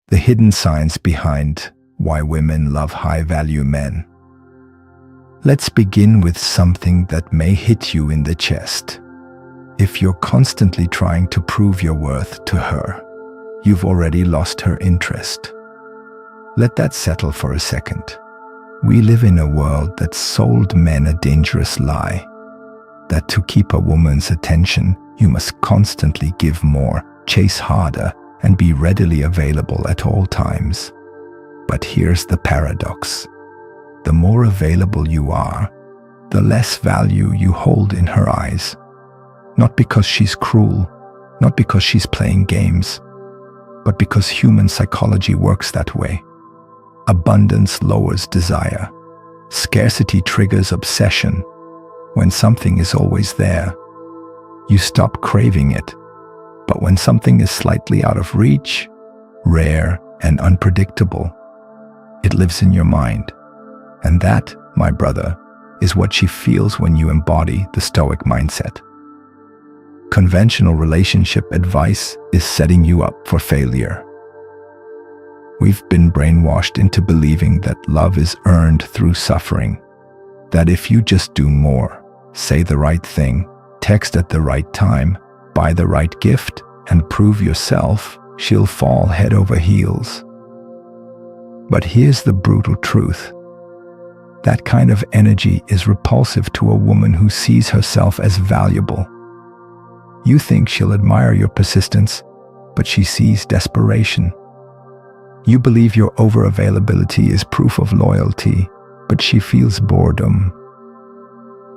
the hidden science behind why women love high-value men. Let's begin with something that may hit you in the chest. If you're constantly trying to prove your worth to her, you've already lost her interest. Let that settle for a second. We live in a world that sold men a dangerous lie, that to keep a woman's attention, you must constantly give more, chase harder, and be readily available at all times. But here's the paradox. The more available you are, the less value you hold in her eyes. Not because she's cruel, not because she's playing games, but because human psychology works that way. Abundance lowers desire. Scarcity triggers obsession. When something is always there, you stop craving it. But when something is slightly out of reach, rare and unpredictable, it lives in your mind. And that, my brother, is what she feels when you embody the Stoic mindset. Conventional relationship advice is setting you up for failure. We've been brainwashed into believing that love is earned through suffering, that if you just do more, say the right thing, text at the right time, buy the right gift, and prove yourself, she'll fall head over heels. But here's the brutal truth. That kind of energy is repulsive to a woman who sees herself as valuable. You think she'll admire your persistence, but she sees desperation. You believe your over-availability is proof of loyalty, but she feels boredom.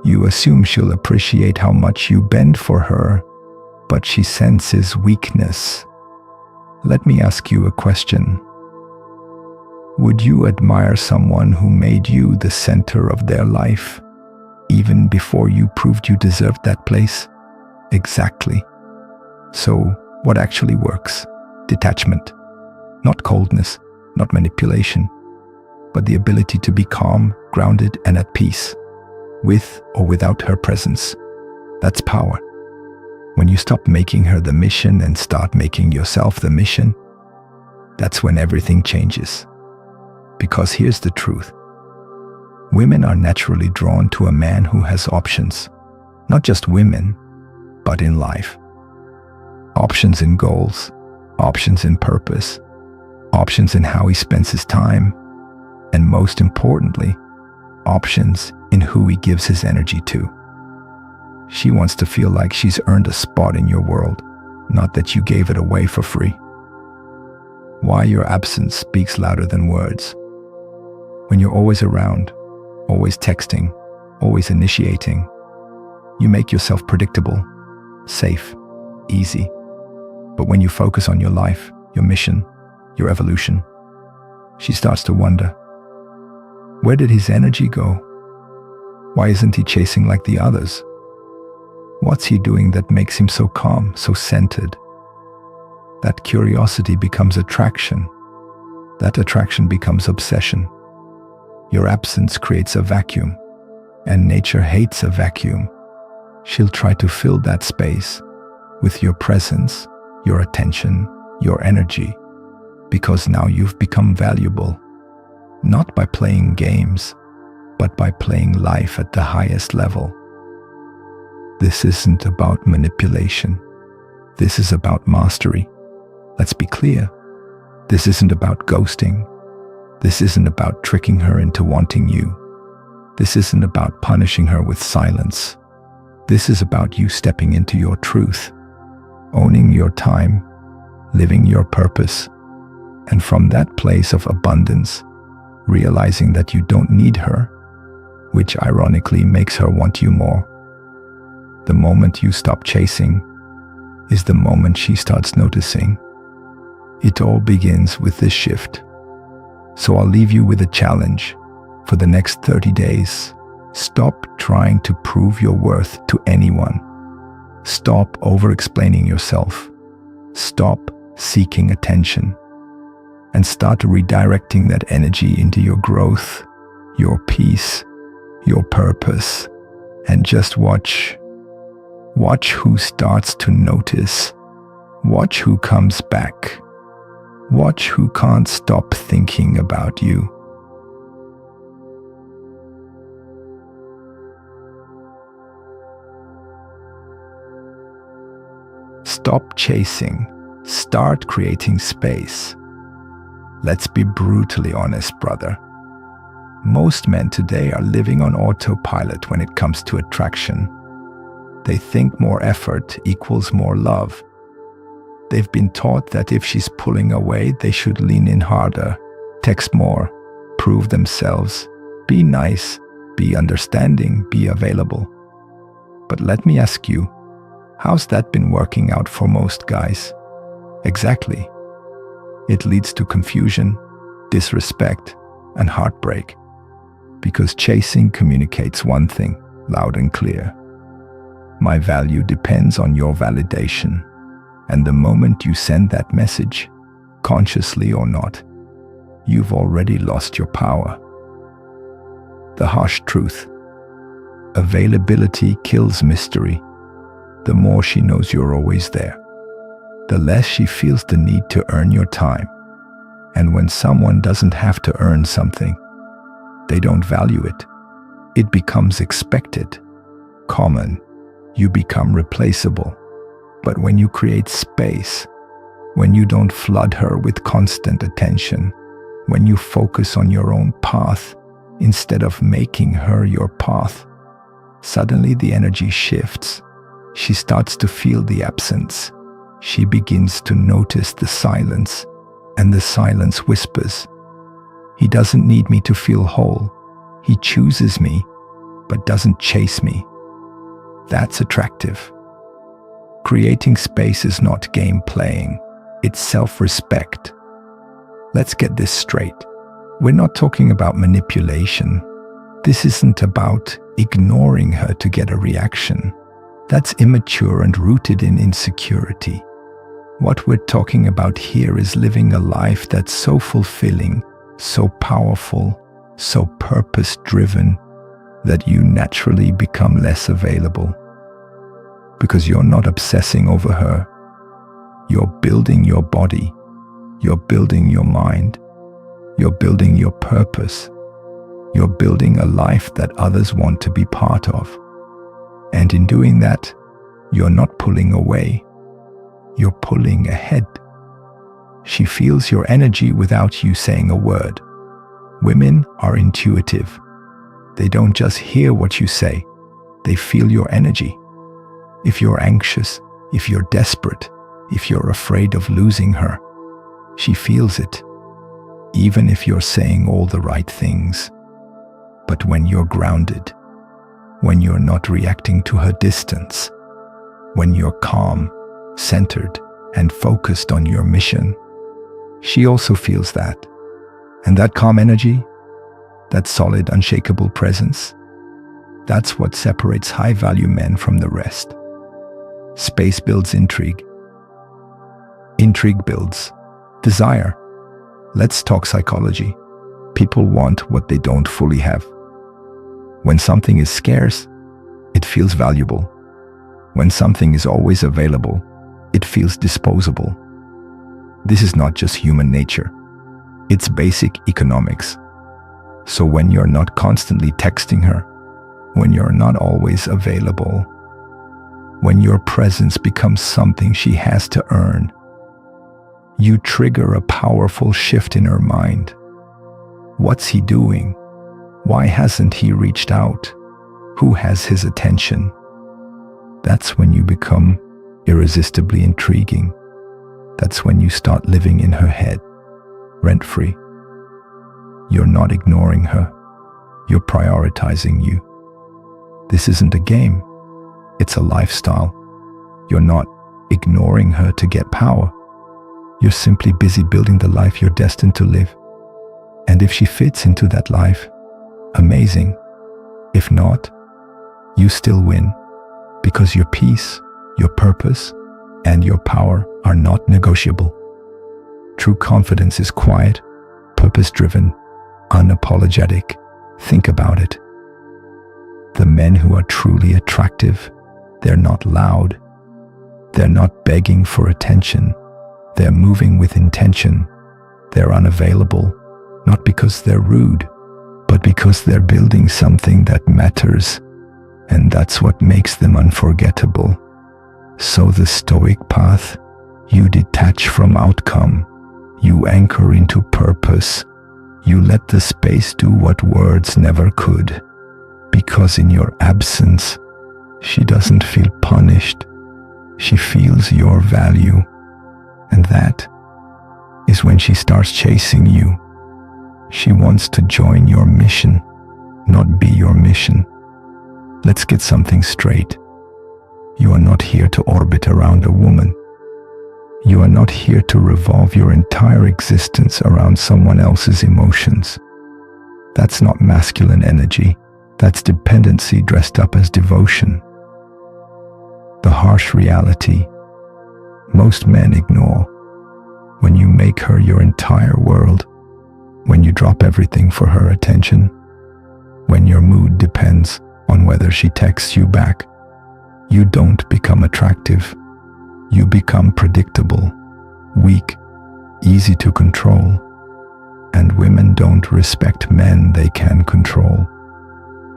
You assume she'll appreciate how much you bend for her, but she senses weakness. Let me ask you a question. Would you admire someone who made you the center of their life, even before you proved you deserved that place? Exactly. So, what actually works? Detachment. Not coldness, not manipulation, but the ability to be calm, grounded, and at peace, with or without her presence. That's power. When you stop making her the mission and start making yourself the mission, that's when everything changes. Because here's the truth. Women are naturally drawn to a man who has options. Not just women, but in life. Options in goals, options in purpose, options in how he spends his time, and most importantly, options in who he gives his energy to. She wants to feel like she's earned a spot in your world, not that you gave it away for free. Why your absence speaks louder than words. When you're always around, always texting, always initiating, you make yourself predictable, safe, easy. But when you focus on your life, your mission, your evolution, she starts to wonder, where did his energy go? Why isn't he chasing like the others? What's he doing that makes him so calm, so centered? That curiosity becomes attraction. That attraction becomes obsession. Your absence creates a vacuum, and nature hates a vacuum. She'll try to fill that space with your presence, your attention, your energy, because now you've become valuable, not by playing games, but by playing life at the highest level. This isn't about manipulation. This is about mastery. Let's be clear. This isn't about ghosting. This isn't about tricking her into wanting you. This isn't about punishing her with silence. This is about you stepping into your truth, owning your time, living your purpose, and from that place of abundance, realizing that you don't need her, which ironically makes her want you more. The moment you stop chasing is the moment she starts noticing. It all begins with this shift. So I'll leave you with a challenge. For the next 30 days, stop trying to prove your worth to anyone. Stop over-explaining yourself. Stop seeking attention. And start redirecting that energy into your growth, your peace, your purpose. And just watch. Watch who starts to notice. Watch who comes back. Watch who can't stop thinking about you. Stop chasing. Start creating space. Let's be brutally honest, brother. Most men today are living on autopilot when it comes to attraction. They think more effort equals more love. They've been taught that if she's pulling away, they should lean in harder, text more, prove themselves, be nice, be understanding, be available. But let me ask you, how's that been working out for most guys? Exactly. It leads to confusion, disrespect, and heartbreak. Because chasing communicates one thing, loud and clear. My value depends on your validation. And the moment you send that message, consciously or not, you've already lost your power. The harsh truth. Availability kills mystery. The more she knows you're always there, the less she feels the need to earn your time. And when someone doesn't have to earn something, they don't value it. It becomes expected, common. You become replaceable. But when you create space, when you don't flood her with constant attention, when you focus on your own path instead of making her your path, suddenly the energy shifts. She starts to feel the absence. She begins to notice the silence, and the silence whispers, "He doesn't need me to feel whole. He chooses me, but doesn't chase me." That's attractive. Creating space is not game playing, it's self-respect. Let's get this straight. We're not talking about manipulation. This isn't about ignoring her to get a reaction. That's immature and rooted in insecurity. What we're talking about here is living a life that's so fulfilling, so powerful, so purpose-driven, that you naturally become less available. Because you're not obsessing over her. You're building your body. You're building your mind. You're building your purpose. You're building a life that others want to be part of. And in doing that, you're not pulling away. You're pulling ahead. She feels your energy without you saying a word. Women are intuitive. They don't just hear what you say. They feel your energy. If you're anxious, if you're desperate, if you're afraid of losing her, she feels it, even if you're saying all the right things. But when you're grounded, when you're not reacting to her distance, when you're calm, centered, and focused on your mission, she also feels that. And that calm energy, that solid, unshakable presence, that's what separates high-value men from the rest. Space builds intrigue. Intrigue builds desire. Let's talk psychology. People want what they don't fully have. When something is scarce, it feels valuable. When something is always available, it feels disposable. This is not just human nature. It's basic economics. So when you're not constantly texting her, when you're not always available, when your presence becomes something she has to earn, you trigger a powerful shift in her mind. What's he doing? Why hasn't he reached out? Who has his attention? That's when you become irresistibly intriguing. That's when you start living in her head, rent-free. You're not ignoring her. You're prioritizing you. This isn't a game. It's a lifestyle. You're not ignoring her to get power. You're simply busy building the life you're destined to live. And if she fits into that life, amazing. If not, you still win, because your peace, your purpose, and your power are not negotiable. True confidence is quiet, purpose-driven, unapologetic. Think about it. The men who are truly attractive, they're not loud. They're not begging for attention. They're moving with intention. They're unavailable, not because they're rude, but because they're building something that matters, and that's what makes them unforgettable. So the Stoic path, you detach from outcome, you anchor into purpose, you let the space do what words never could, because in your absence, she doesn't feel punished, she feels your value, and that is when she starts chasing you. She wants to join your mission, not be your mission. Let's get something straight. You are not here to orbit around a woman. You are not here to revolve your entire existence around someone else's emotions. That's not masculine energy. That's dependency dressed up as devotion. The harsh reality most men ignore: when you make her your entire world, when you drop everything for her attention, when your mood depends on whether she texts you back, you don't become attractive. You become predictable, weak, easy to control. And women don't respect men they can control.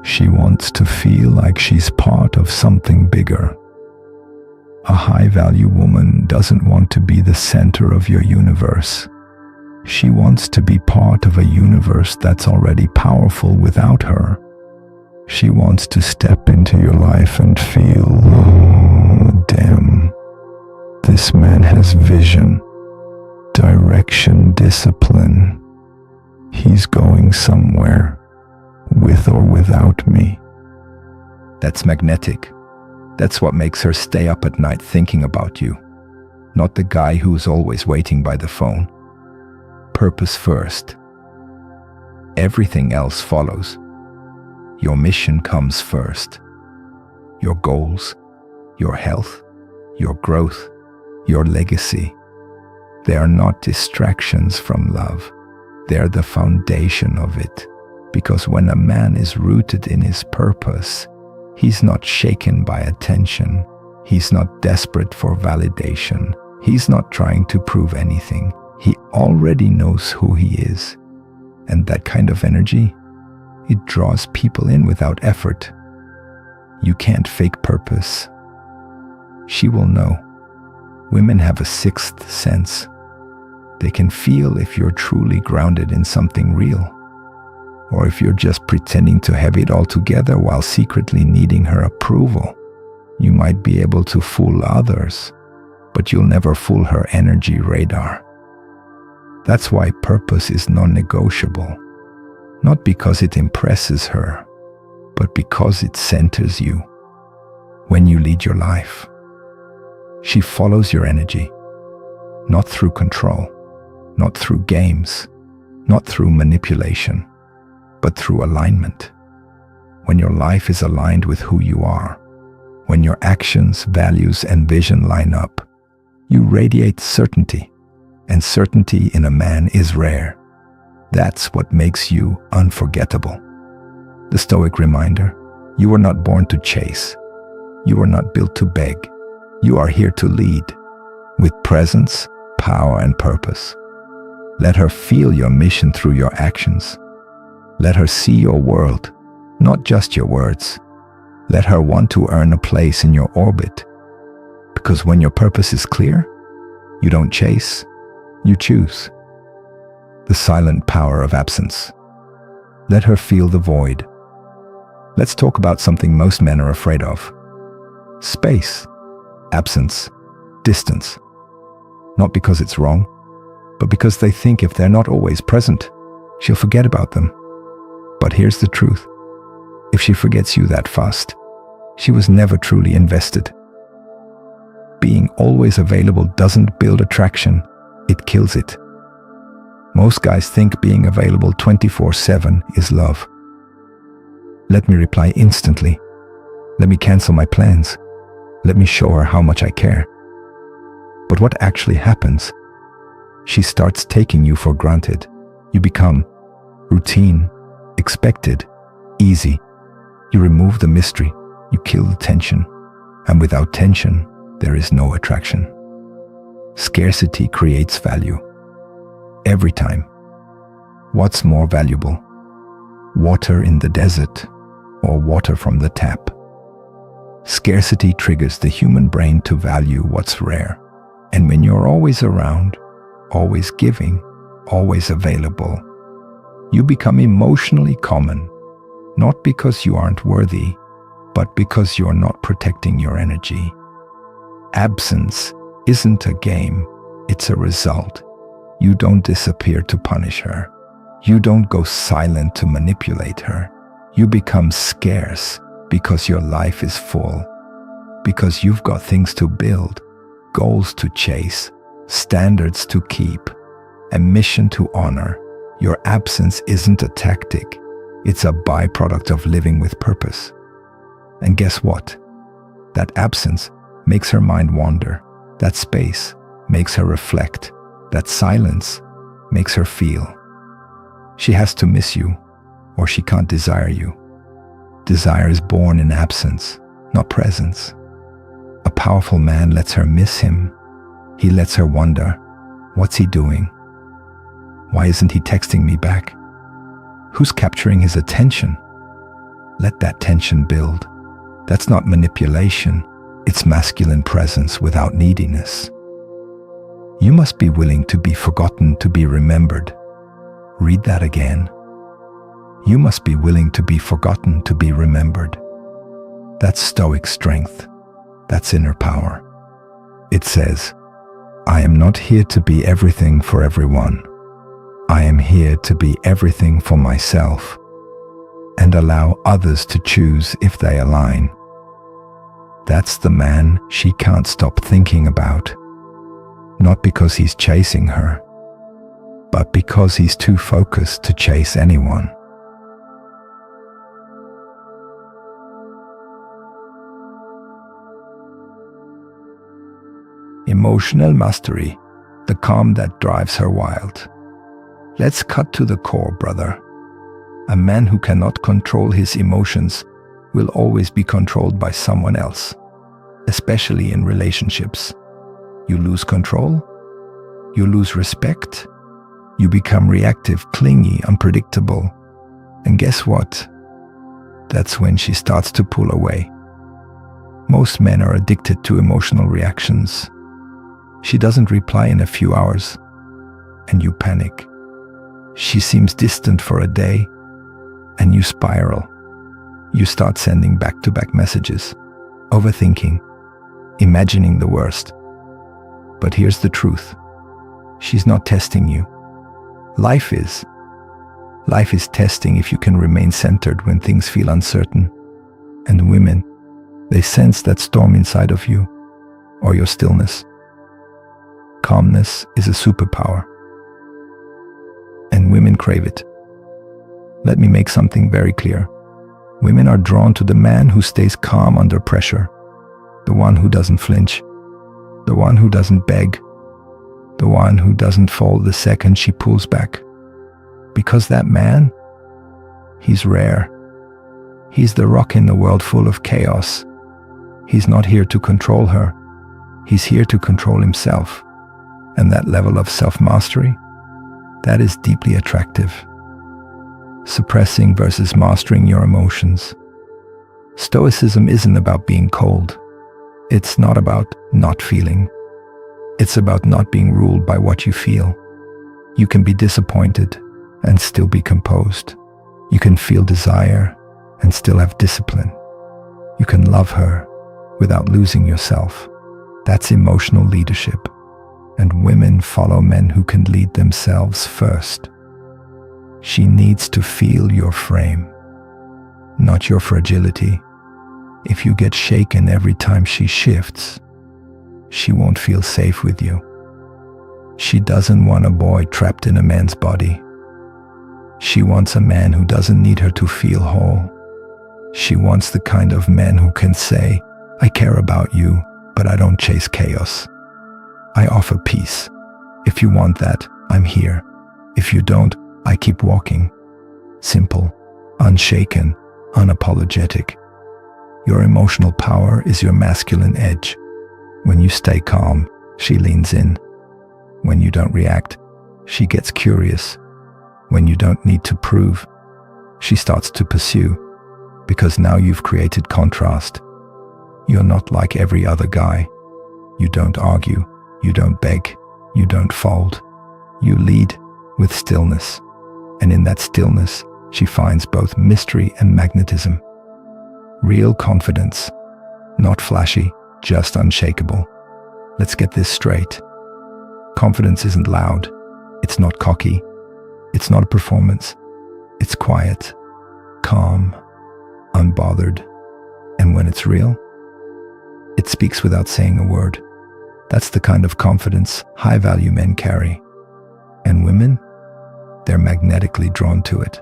She wants to feel like she's part of something bigger. A high-value woman doesn't want to be the center of your universe. She wants to be part of a universe that's already powerful without her. She wants to step into your life and feel, oh, damn, this man has vision, direction, discipline. He's going somewhere, with or without me. That's magnetic. That's what makes her stay up at night thinking about you, not the guy who's always waiting by the phone. Purpose first. Everything else follows. Your mission comes first. Your goals, your health, your growth, your legacy. They are not distractions from love. They're the foundation of it. Because when a man is rooted in his purpose, he's not shaken by attention. He's not desperate for validation. He's not trying to prove anything. He already knows who he is. And that kind of energy, it draws people in without effort. You can't fake purpose. She will know. Women have a sixth sense. They can feel if you're truly grounded in something real, or if you're just pretending to have it all together while secretly needing her approval. You might be able to fool others, but you'll never fool her energy radar. That's why purpose is non-negotiable. Not because it impresses her, but because it centers you. When you lead your life, she follows your energy, not through control, not through games, not through manipulation, but through alignment. When your life is aligned with who you are, when your actions, values, and vision line up, you radiate certainty, and certainty in a man is rare. That's what makes you unforgettable. The Stoic reminder: you were not born to chase. You were not built to beg. You are here to lead, with presence, power, and purpose. Let her feel your mission through your actions. Let her see your world, not just your words. Let her want to earn a place in your orbit. Because when your purpose is clear, you don't chase, you choose. The silent power of absence. Let her feel the void. Let's talk about something most men are afraid of. Space, absence, distance. Not because it's wrong, but because they think if they're not always present, she'll forget about them. But here's the truth. If she forgets you that fast, she was never truly invested. Being always available doesn't build attraction, it kills it. Most guys think being available 24/7 is love. Let me reply instantly. Let me cancel my plans. Let me show her how much I care. But what actually happens? She starts taking you for granted. You become routine, expected, easy. You remove the mystery. You kill the tension. And without tension, there is no attraction. Scarcity creates value. every time. What's more valuable? Water in the desert or water from the tap? Scarcity triggers the human brain to value what's rare. And when you're always around, always giving, always available, you become emotionally common, not because you aren't worthy, but because you're not protecting your energy. Absence isn't a game, it's a result. You don't disappear to punish her. You don't go silent to manipulate her. You become scarce because your life is full, because you've got things to build, goals to chase, standards to keep, a mission to honor. Your absence isn't a tactic, it's a byproduct of living with purpose. And guess what? That absence makes her mind wander. That space makes her reflect. That silence makes her feel. She has to miss you, or she can't desire you. Desire is born in absence, not presence. A powerful man lets her miss him. He lets her wonder, what's he doing? Why isn't he texting me back? Who's capturing his attention? Let that tension build. That's not manipulation. It's masculine presence without neediness. You must be willing to be forgotten to be remembered. Read that again. You must be willing to be forgotten to be remembered. That's Stoic strength. That's inner power. It says, I am not here to be everything for everyone. I am here to be everything for myself and allow others to choose if they align. That's the man she can't stop thinking about. Not because he's chasing her, but because he's too focused to chase anyone. Emotional mastery, the calm that drives her wild. Let's cut to the core, brother. A man who cannot control his emotions will always be controlled by someone else, especially in relationships. You lose control, you lose respect, you become reactive, clingy, unpredictable. And guess what? That's when she starts to pull away. Most men are addicted to emotional reactions. She doesn't reply in a few hours, and you panic. She seems distant for a day, and you spiral. You start sending back-to-back messages, overthinking, imagining the worst. But here's the truth. She's not testing you. Life is. Life is testing if you can remain centered when things feel uncertain. And women, they sense that storm inside of you, or your stillness. Calmness is a superpower, and women crave it. Let me make something very clear. Women are drawn to the man who stays calm under pressure, the one who doesn't flinch, the one who doesn't beg, the one who doesn't fall the second she pulls back. Because that man, he's rare. He's the rock in the world full of chaos. He's not here to control her. He's here to control himself. And that level of self-mastery, that is deeply attractive. Suppressing versus mastering your emotions. Stoicism isn't about being cold. It's not about not feeling. It's about not being ruled by what you feel. You can be disappointed and still be composed. You can feel desire and still have discipline. You can love her without losing yourself. That's emotional leadership. And women follow men who can lead themselves first. She needs to feel your frame, not your fragility. If you get shaken every time she shifts, she won't feel safe with you. She doesn't want a boy trapped in a man's body. She wants a man who doesn't need her to feel whole. She wants the kind of man who can say, I care about you, but I don't chase chaos. I offer peace. If you want that, I'm here. If you don't, I keep walking. Simple, unshaken, unapologetic. Your emotional power is your masculine edge. When you stay calm, she leans in. When you don't react, She gets curious. When you don't need to prove, she starts to pursue, because now you've created contrast. You're not like every other guy. You don't argue, you don't beg, you don't fold. You lead with stillness, and in that stillness, she finds both mystery and magnetism. Real confidence, not flashy, just unshakable. Let's get this straight. Confidence isn't loud. It's not cocky. It's not a performance. It's quiet, calm, unbothered. And when it's real, it speaks without saying a word. That's the kind of confidence high-value men carry. And women, they're magnetically drawn to it.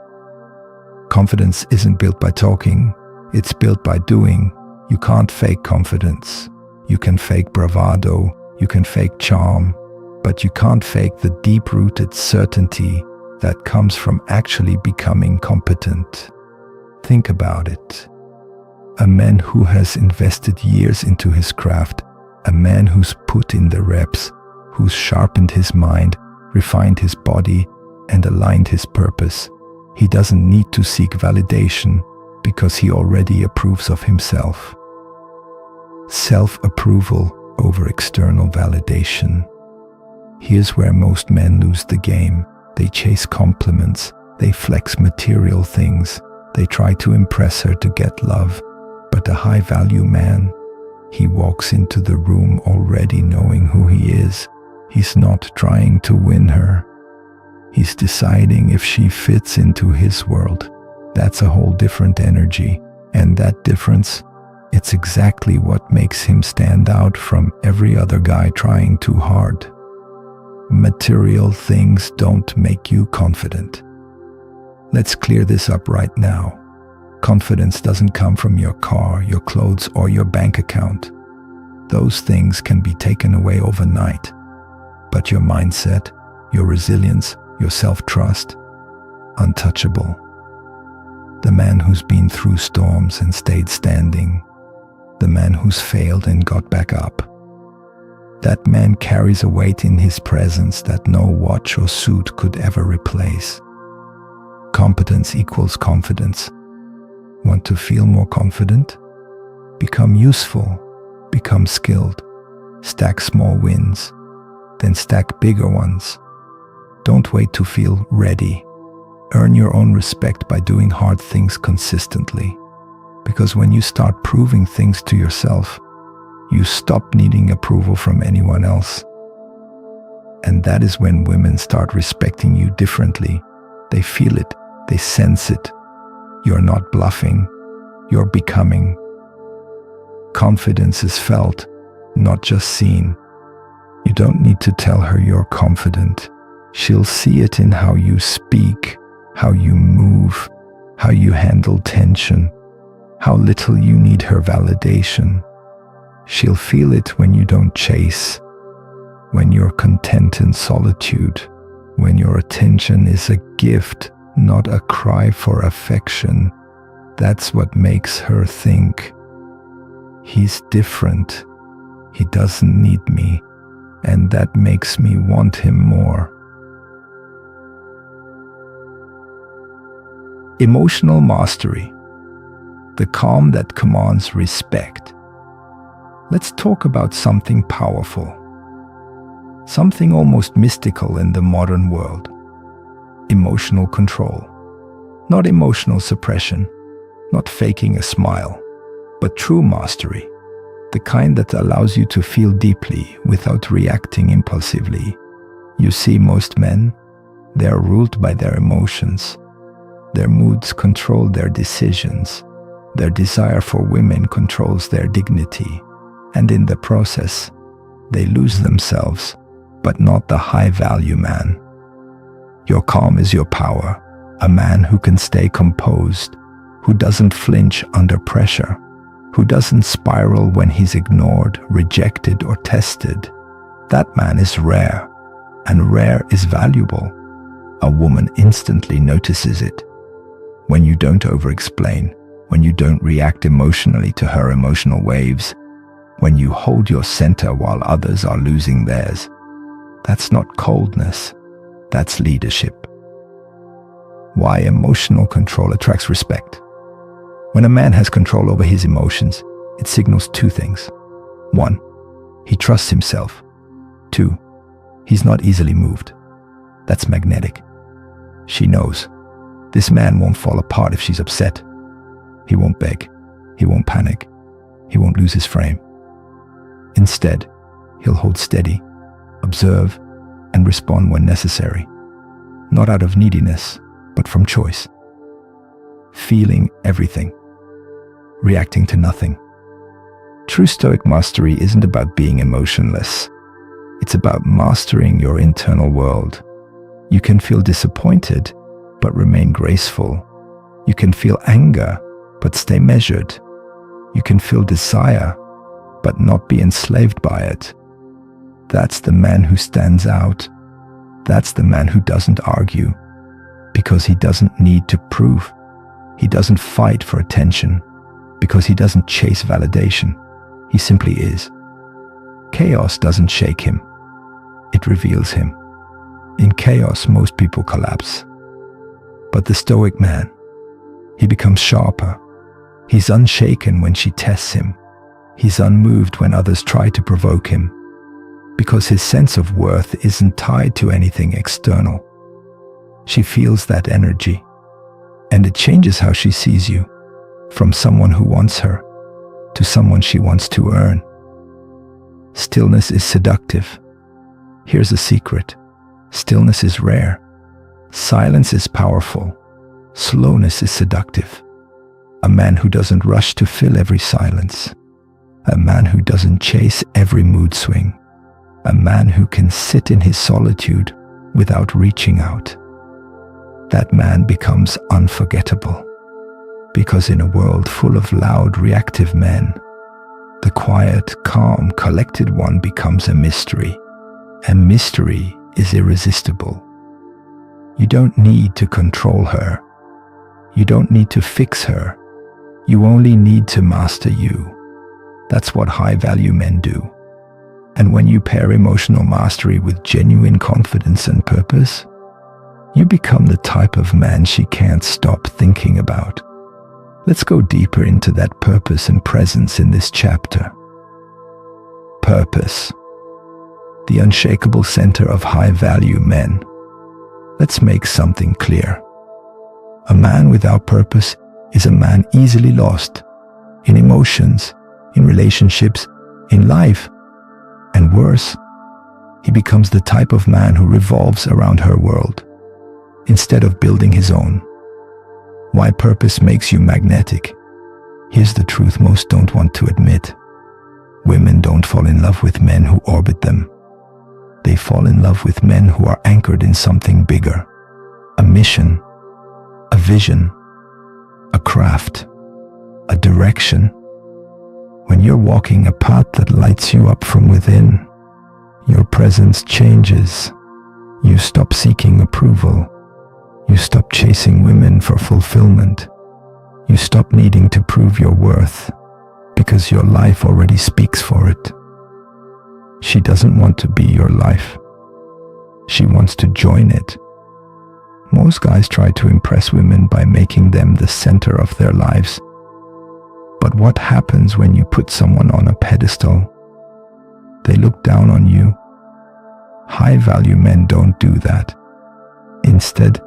Confidence isn't built by talking. It's built by doing. You can't fake confidence. You can fake bravado. You can fake charm. But you can't fake the deep-rooted certainty that comes from actually becoming competent. Think about it. A man who has invested years into his craft, a man who's put in the reps, who's sharpened his mind, refined his body, and aligned his purpose. He doesn't need to seek validation because he already approves of himself. Self-approval over external validation. Here's where most men lose the game. They chase compliments, they flex material things, they try to impress her to get love. But a high-value man, he walks into the room already knowing who he is. He's not trying to win her. He's deciding if she fits into his world. That's a whole different energy. And that difference, it's exactly what makes him stand out from every other guy trying too hard. Material things don't make you confident. Let's clear this up right now. Confidence doesn't come from your car, your clothes, or your bank account. Those things can be taken away overnight. But your mindset, your resilience, your self-trust, untouchable. The man who's been through storms and stayed standing. The man who's failed and got back up. That man carries a weight in his presence that no watch or suit could ever replace. Competence equals confidence. Want to feel more confident? Become useful, become skilled, stack small wins, then stack bigger ones. Don't wait to feel ready. Earn your own respect by doing hard things consistently. Because when you start proving things to yourself, you stop needing approval from anyone else. And that is when women start respecting you differently. They feel it, they sense it. You're not bluffing, you're becoming. Confidence is felt, not just seen. You don't need to tell her you're confident. She'll see it in how you speak, how you move, how you handle tension, how little you need her validation. She'll feel it when you don't chase, when you're content in solitude, when your attention is a gift, not a cry for affection. That's what makes her think, he's different, he doesn't need me, and that makes me want him more. Emotional mastery, the calm that commands respect. Let's talk about something powerful, something almost mystical in the modern world. Emotional control. Not emotional suppression, not faking a smile, but true mastery. The kind that allows you to feel deeply without reacting impulsively. You see, most men, they are ruled by their emotions. Their moods control their decisions. Their desire for women controls their dignity. And in the process, they lose themselves, but not the high-value man. Your calm is your power, a man who can stay composed, who doesn't flinch under pressure, who doesn't spiral when he's ignored, rejected, or tested. That man is rare, and rare is valuable. A woman instantly notices it. When you don't over-explain, when you don't react emotionally to her emotional waves, when you hold your center while others are losing theirs. That's not coldness. That's leadership. Why emotional control attracts respect. When a man has control over his emotions, it signals two things. 1. He trusts himself. 2. He's not easily moved. That's magnetic. She knows. This man won't fall apart if she's upset. He won't beg. He won't panic. He won't lose his frame. Instead, he'll hold steady, observe, and respond when necessary. Not out of neediness, but from choice. Feeling everything. Reacting to nothing. True Stoic mastery isn't about being emotionless. It's about mastering your internal world. You can feel disappointed, but remain graceful. You can feel anger, but stay measured. You can feel desire, but not be enslaved by it. That's the man who stands out. That's the man who doesn't argue, because he doesn't need to prove. He doesn't fight for attention, because he doesn't chase validation. He simply is. Chaos doesn't shake him. It reveals him. In chaos, most people collapse. But the Stoic man, he becomes sharper. He's unshaken when she tests him. He's unmoved when others try to provoke him, because his sense of worth isn't tied to anything external. She feels that energy, and it changes how she sees you, from someone who wants her to someone she wants to earn. Stillness is seductive. Here's a secret. Stillness is rare. Silence is powerful. Slowness is seductive. A man who doesn't rush to fill every silence. A man who doesn't chase every mood swing. A man who can sit in his solitude without reaching out. That man becomes unforgettable. Because in a world full of loud, reactive men, the quiet, calm, collected one becomes a mystery. And mystery is irresistible. You don't need to control her. You don't need to fix her. You only need to master you. That's what high-value men do. And when you pair emotional mastery with genuine confidence and purpose, you become the type of man she can't stop thinking about. Let's go deeper into that purpose and presence in this chapter. Purpose. The unshakable center of high-value men. Let's make something clear. A man without purpose is a man easily lost in emotions, in relationships, in life, and worse, he becomes the type of man who revolves around her world instead of building his own. Why purpose makes you magnetic? Here's the truth most don't want to admit. Women don't fall in love with men who orbit them. They fall in love with men who are anchored in something bigger. A mission, a vision, a craft, a direction. When you're walking a path that lights you up from within, your presence changes. You stop seeking approval. You stop chasing women for fulfillment. You stop needing to prove your worth, because your life already speaks for it. She doesn't want to be your life. She wants to join it. Most guys try to impress women by making them the center of their lives. But what happens when you put someone on a pedestal? They look down on you. High-value men don't do that. Instead,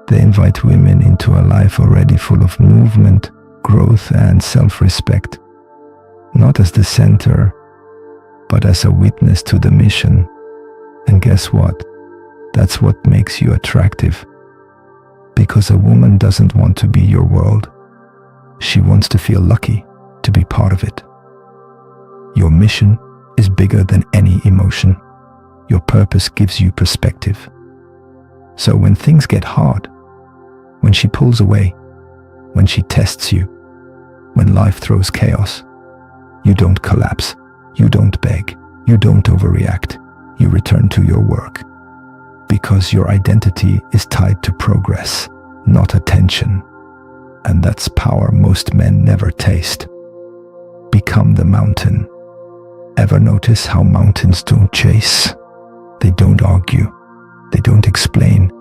they invite women into a life already full of movement, growth, and self-respect. Not as the center, but as a witness to the mission. And guess what? That's what makes you attractive. Because a woman doesn't want to be your world. She wants to feel lucky to be part of it. Your mission is bigger than any emotion. Your purpose gives you perspective. So when things get hard, when she pulls away, when she tests you, when life throws chaos, you don't collapse, you don't beg, you don't overreact, you return to your work. Because your identity is tied to progress, not attention. And that's power most men never taste. Become the mountain. Ever notice how mountains don't chase? They don't argue. They don't explain.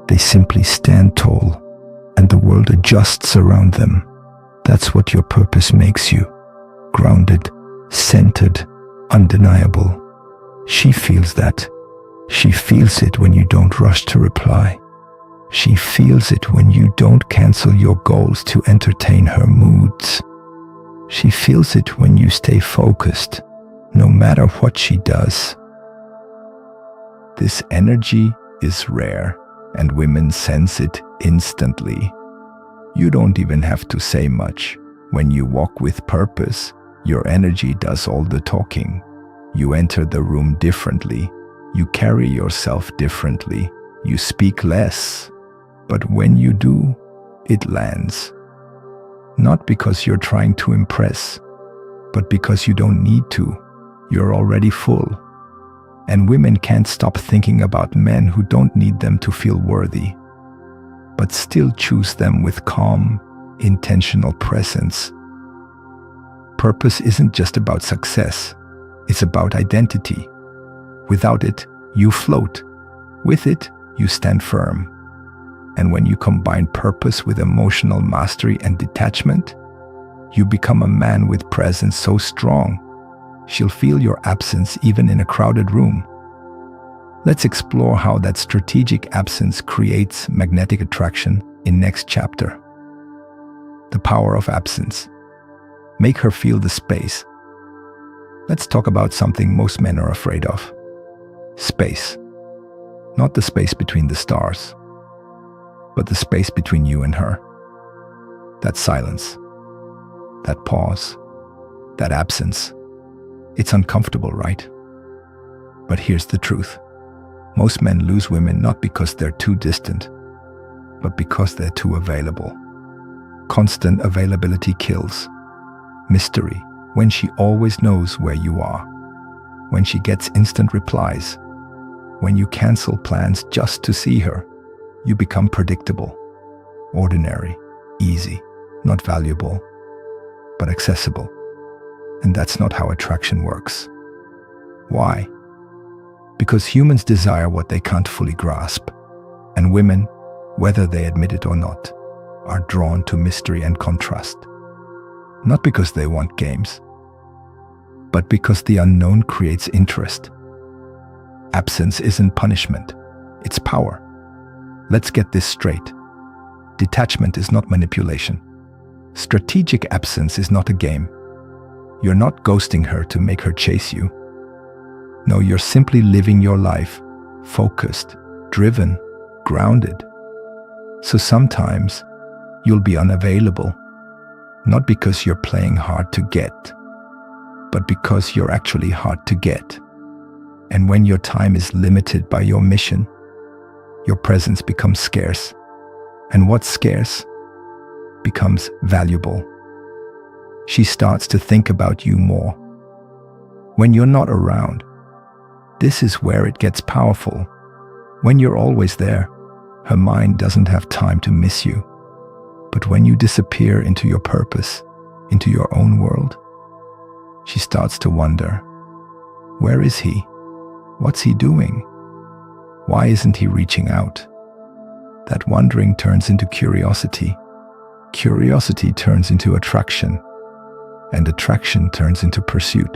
They simply stand tall, and the world adjusts around them. That's what your purpose makes you. Grounded, centered, undeniable. She feels that. She feels it when you don't rush to reply. She feels it when you don't cancel your goals to entertain her moods. She feels it when you stay focused, no matter what she does. This energy is rare, and women sense it instantly. You don't even have to say much. When you walk with purpose, your energy does all the talking. You enter the room differently. You carry yourself differently. You speak less. But when you do, it lands. Not because you're trying to impress, but because you don't need to. You're already full. And women can't stop thinking about men who don't need them to feel worthy, but still choose them with calm, intentional presence. Purpose isn't just about success. It's about identity. Without it, you float. With it, you stand firm. And when you combine purpose with emotional mastery and detachment, you become a man with presence so strong, she'll feel your absence even in a crowded room. Let's explore how that strategic absence creates magnetic attraction in next chapter. The power of absence. Make her feel the space. Let's talk about something most men are afraid of. Space. Not the space between the stars, but the space between you and her. That silence, that pause, that absence. It's uncomfortable, right? But here's the truth. Most men lose women not because they're too distant, but because they're too available. Constant availability kills. Mystery, when she always knows where you are. When she gets instant replies. When you cancel plans just to see her. You become predictable, ordinary, easy, not valuable, but accessible. And that's not how attraction works. Why? Because humans desire what they can't fully grasp. And women, whether they admit it or not, are drawn to mystery and contrast. Not because they want games, but because the unknown creates interest. Absence isn't punishment, it's power. Let's get this straight. Detachment is not manipulation. Strategic absence is not a game. You're not ghosting her to make her chase you. No, you're simply living your life, focused, driven, grounded. So sometimes you'll be unavailable, not because you're playing hard to get, but because you're actually hard to get. And when your time is limited by your mission, your presence becomes scarce. And what's scarce becomes valuable. She starts to think about you more. When you're not around, this is where it gets powerful. When you're always there, her mind doesn't have time to miss you. But when you disappear into your purpose, into your own world, she starts to wonder, where is he? What's he doing? Why isn't he reaching out? That wondering turns into curiosity. Curiosity turns into attraction. And attraction turns into pursuit.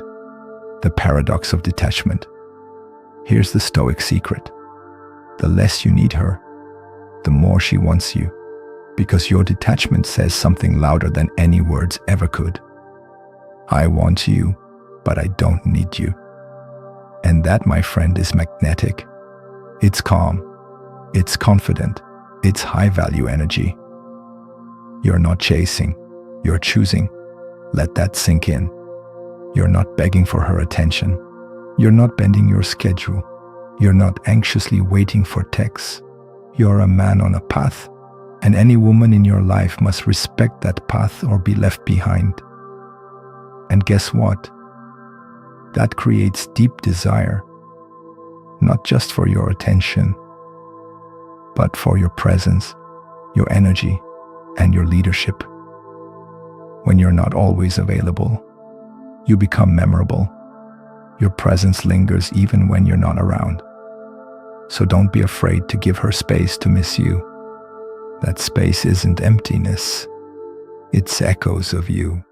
The paradox of detachment. Here's the Stoic secret. The less you need her, the more she wants you. Because your detachment says something louder than any words ever could. I want you, but I don't need you. And that, my friend, is magnetic. It's calm. It's confident. It's high-value energy. You're not chasing. You're choosing. Let that sink in. You're not begging for her attention. You're not bending your schedule. You're not anxiously waiting for texts. You're a man on a path, and any woman in your life must respect that path or be left behind. And guess what? That creates deep desire, not just for your attention, but for your presence, your energy, and your leadership. When you're not always available, you become memorable. Your presence lingers even when you're not around. So don't be afraid to give her space to miss you. That space isn't emptiness, it's echoes of you.